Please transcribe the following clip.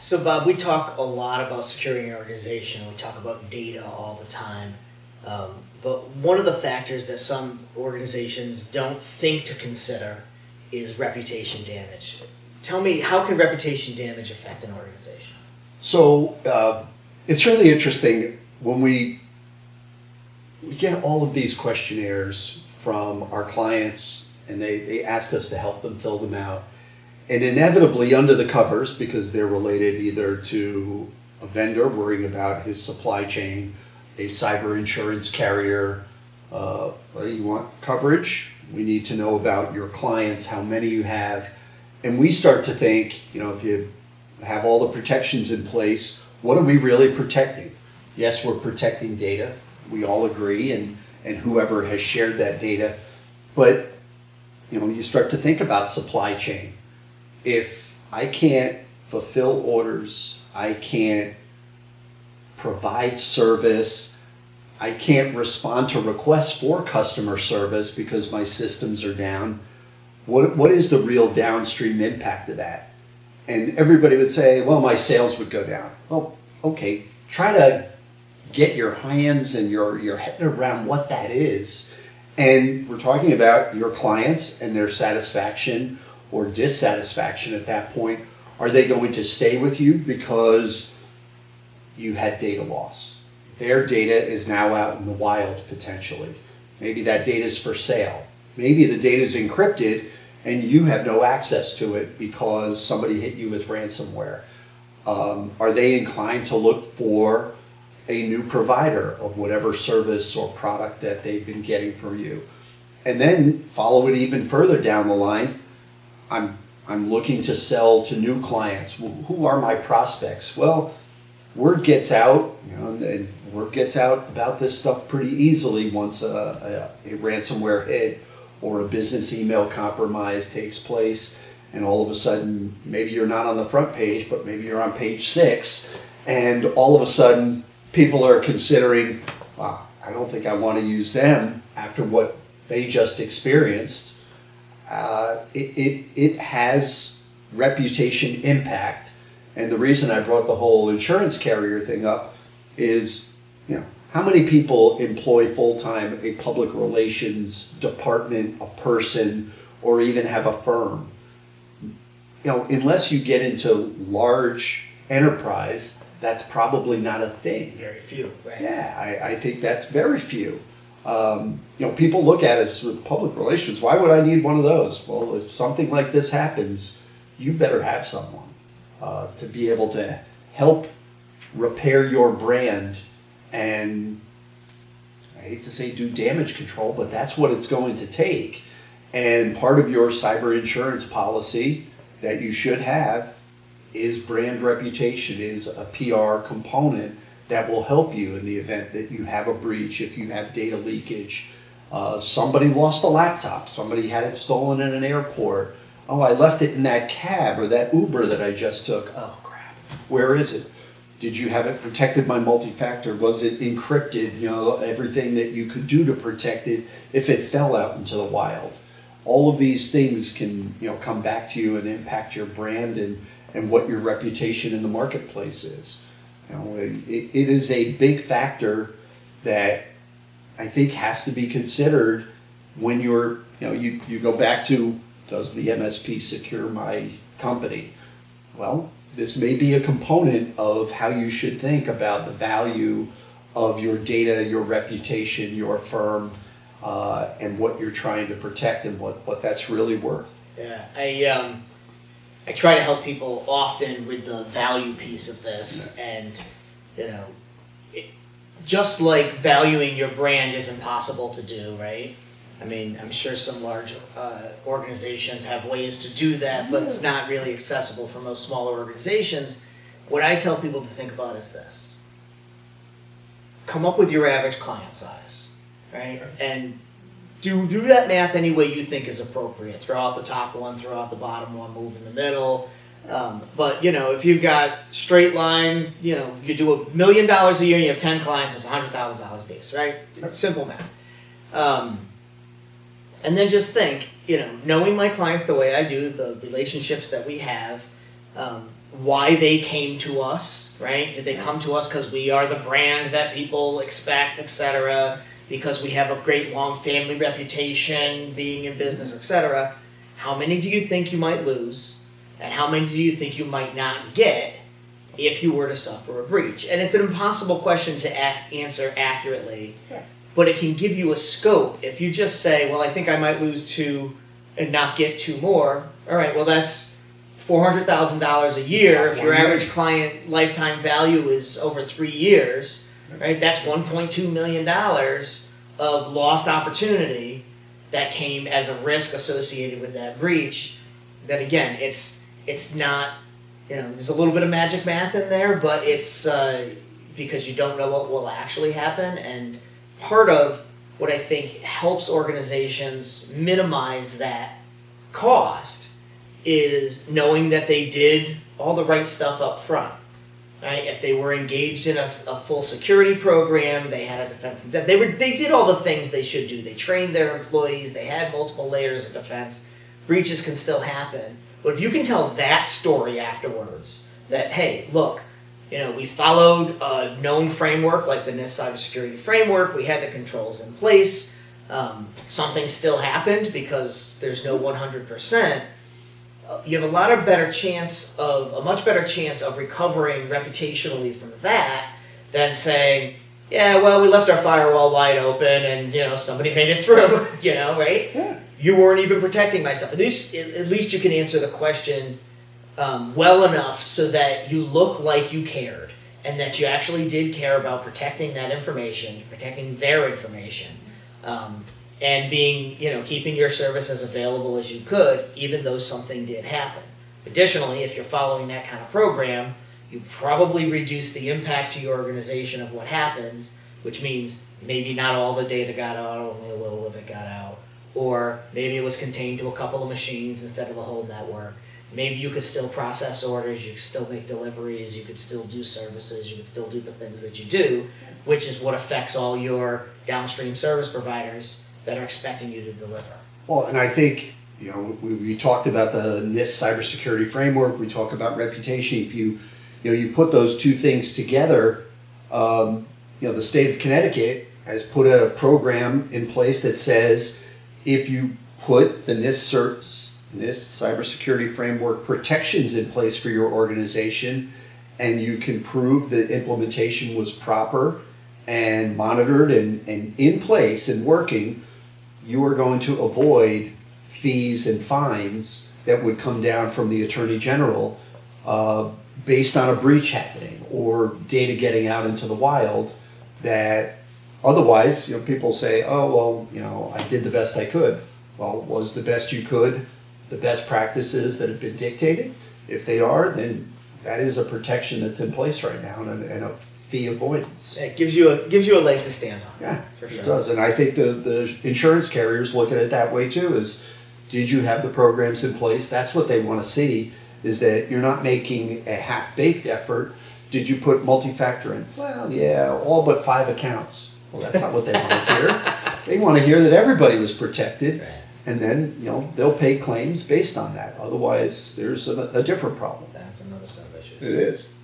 So, Bob, we talk a lot about securing an organization. We talk about data all the time. But one of the factors that some organizations don't think to consider is reputation damage. Tell me, how can reputation damage affect an organization? So it's really interesting when we get all of these questionnaires from our clients, and they ask us to help them fill them out. And inevitably, under the covers, because they're related either to a vendor worrying about his supply chain, a cyber insurance carrier, well, you want coverage, we need to know about your clients, how many you have. And we start to think, if you have all the protections in place, what are we really protecting? Yes, we're protecting data. We all agree, and whoever has shared that data. But, you start to think about supply chain. If I can't fulfill orders, I can't provide service, I can't respond to requests for customer service because my systems are down, what is the real downstream impact of that? And everybody would say, well, my sales would go down. Well, okay, try to get your hands and your head around what that is. And we're talking about your clients and their satisfaction or dissatisfaction at that point. Are they going to stay with you because you had data loss? Their data is now out in the wild potentially. Maybe that data is for sale. Maybe the data is encrypted and you have no access to it because somebody hit you with ransomware. Are they inclined to look for a new provider of whatever service or product that they've been getting from you? And then follow it even further down the line. I'm looking to sell to new clients. Well, who are my prospects? Well, word gets out, and word gets out about this stuff pretty easily once a ransomware hit or a business email compromise takes place, and all of a sudden, maybe you're not on the front page, but maybe you're on page 6, and all of a sudden, people are considering, wow, I don't think I want to use them after what they just experienced. It has reputation impact. And the reason I brought the whole insurance carrier thing up is, how many people employ full-time a public relations department, a person, or even have a firm? Unless you get into large enterprise, that's probably not a thing. Very few, right? Yeah, I think that's very few. People look at us with public relations. Why would I need one of those? Well, if something like this happens, you better have someone to be able to help repair your brand and, I hate to say do damage control, but that's what it's going to take. And part of your cyber insurance policy that you should have is brand reputation, is a PR component that will help you in the event that you have a breach, if you have data leakage. Somebody lost a laptop, somebody had it stolen in an airport. Oh, I left it in that cab or that Uber that I just took. Oh, crap. Where is it? Did you have it protected by multi-factor? Was it encrypted? Everything that you could do to protect it if it fell out into the wild. All of these things can, come back to you and impact your brand and what your reputation in the marketplace is. It is a big factor that I think has to be considered when you're, you go back to, does the MSP secure my company? Well, this may be a component of how you should think about the value of your data, your reputation, your firm, and what you're trying to protect and what that's really worth. Yeah, I try to help people often with the value piece of this, and just like valuing your brand is impossible to do, right? I mean, I'm sure some large organizations have ways to do that, but it's not really accessible for most smaller organizations. What I tell people to think about is this. Come up with your average client size, right? And do that math any way you think is appropriate. Throw out the top one, throw out the bottom one, move in the middle. But if you've got straight line, you do $1 million a year and you have 10 clients, it's $100,000 base, right? Simple math. And then just think, knowing my clients the way I do, the relationships that we have, why they came to us, right? Did they come to us because we are the brand that people expect, etc., because we have a great long family reputation, being in business, etc.? How many do you think you might lose? And how many do you think you might not get if you were to suffer a breach? And it's an impossible question to answer accurately, but it can give you a scope. If you just say, well, I think I might lose 2 and not get 2 more, all right, well, that's $400,000 a year. If your average client lifetime value is over 3 years, right, that's $1.2 million of lost opportunity that came as a risk associated with that breach. That again, it's not, there's a little bit of magic math in there, but it's because you don't know what will actually happen. And part of what I think helps organizations minimize that cost is knowing that they did all the right stuff up front. Right? If they were engaged in a full security program, they had a defense. They did all the things they should do. They trained their employees. They had multiple layers of defense. Breaches can still happen, but if you can tell that story afterwards, that hey, look, we followed a known framework like the NIST cybersecurity framework. We had the controls in place. Something still happened because there's no 100%. You have a much better chance of recovering reputationally from that than saying, yeah, well, we left our firewall wide open and somebody made it through, right? Yeah. You weren't even protecting my stuff. At least you can answer the question well enough so that you look like you cared and that you actually did care about protecting that information, protecting their information. And keeping your service as available as you could, even though something did happen. Additionally, if you're following that kind of program, you probably reduce the impact to your organization of what happens, which means maybe not all the data got out, only a little of it got out. Or maybe it was contained to a couple of machines instead of the whole network. Maybe you could still process orders, you could still make deliveries, you could still do services, you could still do the things that you do, which is what affects all your downstream service providers that are expecting you to deliver. Well, and I think, we talked about the NIST cybersecurity framework, we talk about reputation. If you put those two things together, the state of Connecticut has put a program in place that says if you put the NIST cybersecurity framework protections in place for your organization and you can prove that implementation was proper and monitored and in place and working, you are going to avoid fees and fines that would come down from the Attorney General based on a breach happening or data getting out into the wild that otherwise, people say, oh, well, I did the best I could. Well, was the best you could the best practices that have been dictated? If they are, then that is a protection that's in place right now and a fee avoidance. It gives you a leg to stand on. Yeah, for sure. It does. And I think the insurance carriers look at it that way too, is did you have the programs in place? That's what they want to see, is that you're not making a half-baked effort. Did you put multi-factor in? Well, yeah, all but 5 accounts. Well, that's not what they want to hear. They want to hear that everybody was protected. Right. And then, they'll pay claims based on that. Otherwise, there's a different problem. That's another set of issues. It is.